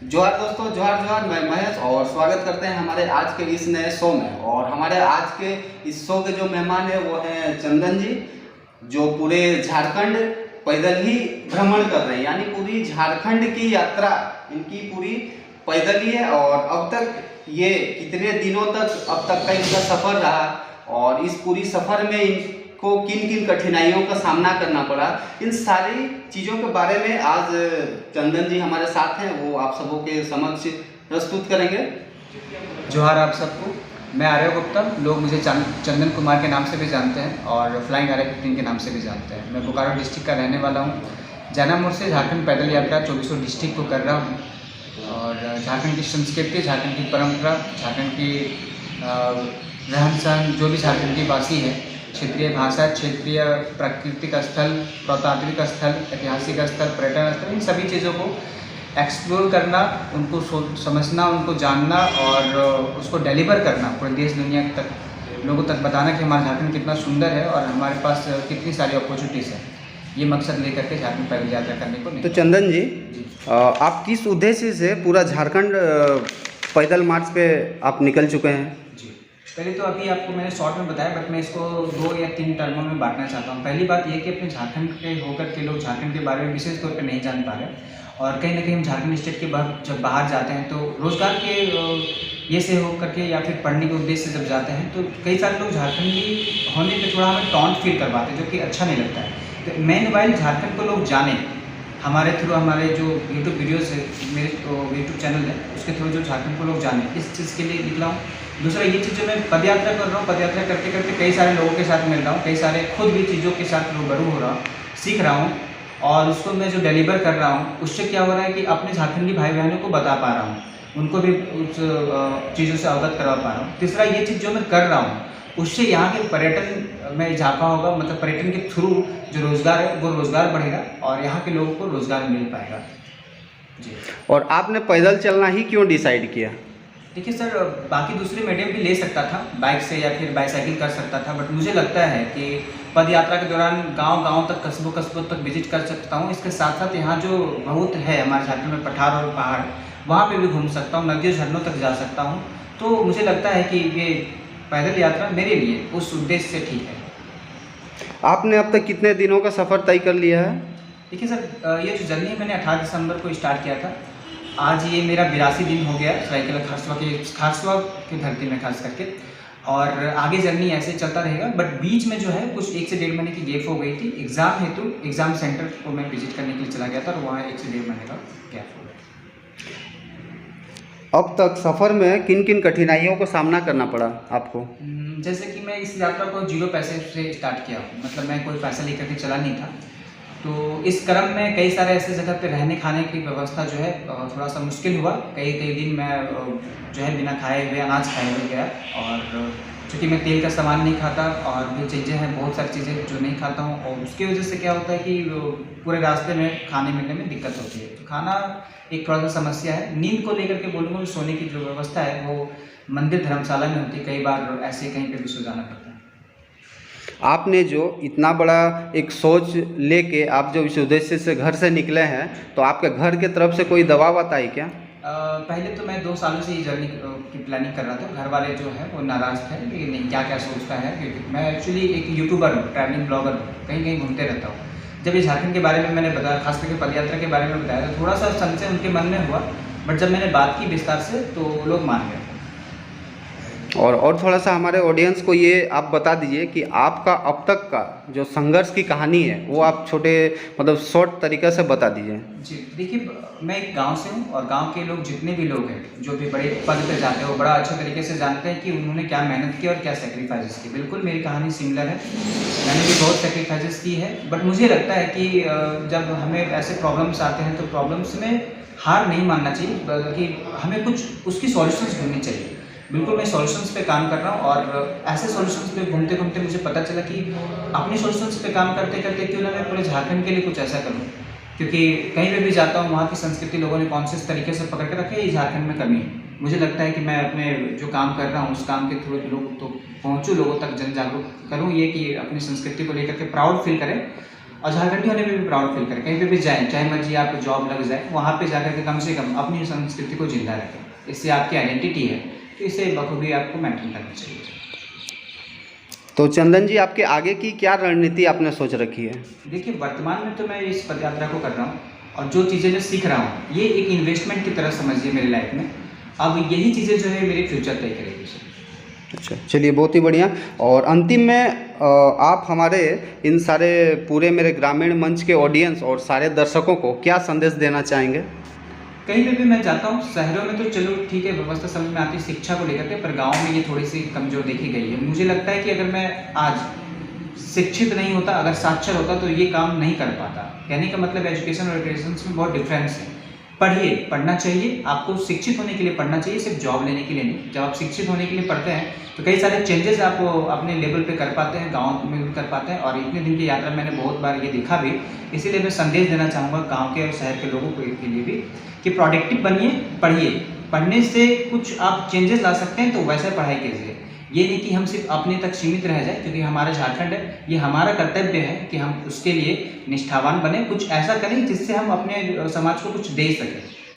जोहार दोस्तों, जोहार जोहार। मैं महेश और स्वागत करते हैं हमारे आज के इस नए शो में। और हमारे आज के इस शो के जो मेहमान है वो हैं चंदन जी, जो पूरे झारखंड पैदल ही भ्रमण कर रहे हैं, यानी पूरी झारखंड की यात्रा इनकी पूरी पैदल ही है। और अब तक ये कितने दिनों तक अब तक का इनका सफ़र रहा और इस पूरी सफ़र में इनको किन किन कठिनाइयों का सामना करना पड़ा, इन सारी चीज़ों के बारे में आज चंदन जी हमारे साथ हैं। वो आप सबों के समक्ष प्रस्तुत करेंगे। जोहार आप सबको। मैं आर्य गुप्ता, लोग मुझे चंदन कुमार के नाम से भी जानते हैं और फ्लाइंग आर्य 15 के नाम से भी जानते हैं। मैं बोकारो डिस्ट्रिक्ट का रहने वाला हूँ। जैनामोड़ से झारखंड पैदल यात्रा 2400 डिस्ट्रिक्ट को कर रहा हूँ और झारखंड की संस्कृति, झारखंड की परंपरा, झारखंड की रहन सहन, जो भी झारखंड की वासी है, क्षेत्रीय भाषा, क्षेत्रीय प्राकृतिक स्थल, पुरातात्विक स्थल, ऐतिहासिक स्थल, पर्यटन स्थल, इन सभी चीज़ों को एक्सप्लोर करना, उनको समझना, उनको जानना और उसको डिलीवर करना पूरे देश दुनिया तक, लोगों तक बताना कि हमारा झारखंड कितना सुंदर है और हमारे पास कितनी सारी अपॉर्चुनिटीज़ है। ये मकसद लेकर के झारखंड पैदल यात्रा करने को। तो चंदन जी, आप किस उद्देश्य से पूरा झारखंड पैदल मार्च पे आप निकल चुके हैं? जी, पहले तो अभी आपको मैंने शॉर्ट में बताया, बट मैं इसको 2 या 3 टर्मों में बांटना चाहता हूँ। पहली बात ये कि अपने झारखंड के होकर के लोग झारखंड के बारे में विशेष तौर पर नहीं जान पा रहे और कहीं ना कहीं हम झारखंड स्टेट के जब बाहर जाते हैं तो रोज़गार के ये से हो करके या फिर पढ़ने के उद्देश्य से जब जाते हैं तो कई सारे लोग झारखंडी होने पे थोड़ा हमें टॉन्ट फील करवाते हैं, जो कि अच्छा नहीं लगता है। तो मेन वाइल झारखंड को लोग जाने हमारे थ्रू, हमारे जो यूट्यूब वीडियोस है, मेरे यूट्यूब चैनल है, उसके थ्रू जो झारखंड को लोग जाने, इस चीज़ के लिए निकला हूँ। दूसरा ये चीज़ जो मैं पदयात्रा कर रहा हूँ, पदयात्रा करते करते कई सारे लोगों के साथ मिल रहा हूँ, कई सारे खुद भी चीज़ों के साथ रूबरू हो रहा हूँ, सीख रहा हूँ और उसको मैं जो डिलीवर कर रहा हूँ उससे क्या हो रहा है कि अपने झारखंडी भाई बहनों को बता पा रहा हूँ, उनको भी उस चीज़ों से अवगत करवा पा रहा हूँ। तीसरा ये चीज़ जो मैं कर रहा हूँ उससे यहाँ के पर्यटन में इजाफा होगा, मतलब पर्यटन के थ्रू जो रोज़गार है वो रोज़गार बढ़ेगा और यहाँ के लोगों को रोज़गार मिल पाएगा। जी। और आपने पैदल चलना ही क्यों डिसाइड किया? देखिए सर, बाकी दूसरे मीडियम भी ले सकता था, बाइक से या फिर बाईसाइकिल कर सकता था, बट मुझे लगता है कि पद यात्रा के दौरान गांव-गांव तक, कस्बों तक विजिट कर सकता हूं। इसके साथ साथ यहाँ जो बहुत है हमारे झारखंड में पठार और पहाड़, वहाँ पे भी घूम सकता हूँ, नदियों झरनों तक जा सकता हूँ। तो मुझे लगता है कि ये पैदल यात्रा मेरे लिए उस उद्देश्य से ठीक है। आपने अब तक कितने दिनों का सफ़र तय कर लिया है? देखिए सर, ये जो जर्नी है मैंने 18 दिसंबर को स्टार्ट किया था। आज ये मेरा 82 दिन हो गया सरायकेला खारसवा की धरती में खास करके, और आगे जर्नी ऐसे चलता रहेगा। बट बीच में जो है कुछ 1 से 1.5 महीने की गैप हो गई थी एग्ज़ाम हेतु। एग्ज़ाम सेंटर को मैं विजिट करने के लिए चला गया था और वहाँ 1 से 1.5 महीने का गैप हो गया। अब तक सफ़र में किन किन कठिनाइयों का सामना करना पड़ा आपको? जैसे कि मैं इस यात्रा को 0 पैसे से स्टार्ट किया, मतलब मैं कोई पैसा लेकर के चला नहीं था। तो इस क्रम में कई सारे ऐसे जगह पे रहने खाने की व्यवस्था जो है थोड़ा सा मुश्किल हुआ। कई दिन मैं जो है बिना खाए हुए, अनाज खाए हुए गया। और चूँकि मैं तेल का सामान नहीं खाता और भी चीज़ें हैं, बहुत सारी चीज़ें जो नहीं खाता हूँ, और उसकी वजह से क्या होता है कि पूरे रास्ते में खाने मिलने में दिक्कत होती है। तो खाना एक थोड़ा सा समस्या है। नींद को लेकर के बोलूँगा, सोने की जो व्यवस्था है वो मंदिर धर्मशाला में होती है, कई बार ऐसे कहीं पर भी सो जाना पड़ता है। आपने जो इतना बड़ा एक सोच लेके आप जो इस उद्देश्य से घर से निकले हैं, तो आपके घर के तरफ से कोई दबाव आता है क्या? पहले तो मैं 2 सालों से ये जर्नी की प्लानिंग कर रहा था। घर वाले जो है वो नाराज़ थे कि नहीं, क्या क्या सोचता है, क्योंकि मैं एक्चुअली एक यूट्यूबर हूँ, ट्रैवलिंग ब्लॉगर हूँ, कहीं कहीं घूमते रहता हूँ। जब ये झारखंड के बारे में मैंने बताया, खास करके पदयात्रा के बारे में बताया, तो थोड़ा सा संशय उनके मन में हुआ, बट जब मैंने बात की विस्तार से तो लोग मान गए। और थोड़ा सा हमारे ऑडियंस को ये आप बता दीजिए कि आपका अब तक का जो संघर्ष की कहानी है वो आप छोटे मतलब शॉर्ट तरीके से बता दीजिए। जी, देखिए, मैं एक गांव से हूँ और गांव के लोग जितने भी लोग हैं जो भी बड़े पद पे जाते हैं वो बड़ा अच्छे तरीके से जानते हैं कि उन्होंने क्या मेहनत की और क्या सेक्रीफाइसेस की। बिल्कुल मेरी कहानी सिमिलर है, मैंने भी बहुत सेक्रीफाइसेस की है। बट मुझे लगता है कि जब हमें ऐसे प्रॉब्लम्स आते हैं तो प्रॉब्लम्स में हार नहीं मानना चाहिए, बल्कि हमें कुछ उसकी सॉल्यूशंस ढूंढनी चाहिए। बिल्कुल मैं सॉल्यूशंस पे काम कर रहा हूँ और ऐसे सॉल्यूशंस पे घूमते घूमते मुझे पता चला कि अपनी सॉल्यूशंस पे काम करते करते क्यों ना मैं पूरे झारखंड के लिए कुछ ऐसा करूँ, क्योंकि कहीं पे भी जाता हूँ वहाँ की संस्कृति लोगों ने कॉन्शियस तरीके से पकड़ के रखी है, ये झारखंड में कमी है। मुझे लगता है कि मैं अपने जो काम कर रहा हूँ उस काम के थ्रू लोग तो पहुँचूँ, लोगों तक जन जागरूक करूँ, ये कि अपनी संस्कृति को लेकर के प्राउड फील करें और झारखंडी होने पे भी प्राउड फील करें। कहीं पे भी जाएँ, चाहे मर्जी आप जॉब लग जाए, वहाँ पे जाकर के कम से कम अपनी संस्कृति को ज़िंदा रखें। इससे आपकी आइडेंटिटी है, तो इसे बखूबी आपको मेंटेन करना चाहिए। तो चंदन जी, आपके आगे की क्या रणनीति आपने सोच रखी है? देखिए, वर्तमान में तो मैं इस पदयात्रा को कर रहा हूँ और जो चीज़ें मैं सीख रहा हूँ, ये एक इन्वेस्टमेंट की तरह समझिए मेरी लाइफ में। अब यही चीज़ें जो है मेरे फ्यूचर तय करेगी सर। अच्छा, चलिए, बहुत ही बढ़िया। और अंतिम में आप हमारे इन सारे पूरे मेरे ग्रामीण मंच के ऑडियंस और सारे दर्शकों को क्या संदेश देना चाहेंगे? कहीं पे भी मैं जाता हूँ, शहरों में तो चलो ठीक है, व्यवस्था समझ में आती है शिक्षा को लेकर के, पर गाँव में ये थोड़ी सी कमज़ोर देखी गई है। मुझे लगता है कि अगर मैं आज शिक्षित नहीं होता, अगर साक्षर होता, तो ये काम नहीं कर पाता। कहने का मतलब एजुकेशन और एजुकेशन में बहुत डिफरेंस है। पढ़िए, पढ़ना चाहिए, आपको शिक्षित होने के लिए पढ़ना चाहिए, सिर्फ जॉब लेने के लिए नहीं। जब आप शिक्षित होने के लिए पढ़ते हैं तो कई सारे चेंजेस आप अपने लेवल पे कर पाते हैं, गाँव में भी कर पाते हैं। और इतने दिन की यात्रा मैंने बहुत बार ये देखा भी, इसीलिए मैं संदेश देना चाहूँगा गाँव के और शहर के लोगों के लिए भी कि प्रोडक्टिव बनिए, पढ़िए। पढ़ने से कुछ आप चेंजेस ला सकते हैं, तो वैसे पढ़ाई कीजिए। ये नहीं कि हम सिर्फ अपने तक सीमित रह जाए, क्योंकि हमारा झारखंड है, ये हमारा कर्तव्य है कि हम उसके लिए निष्ठावान बने, कुछ ऐसा करें जिससे हम अपने समाज को कुछ दे सकें।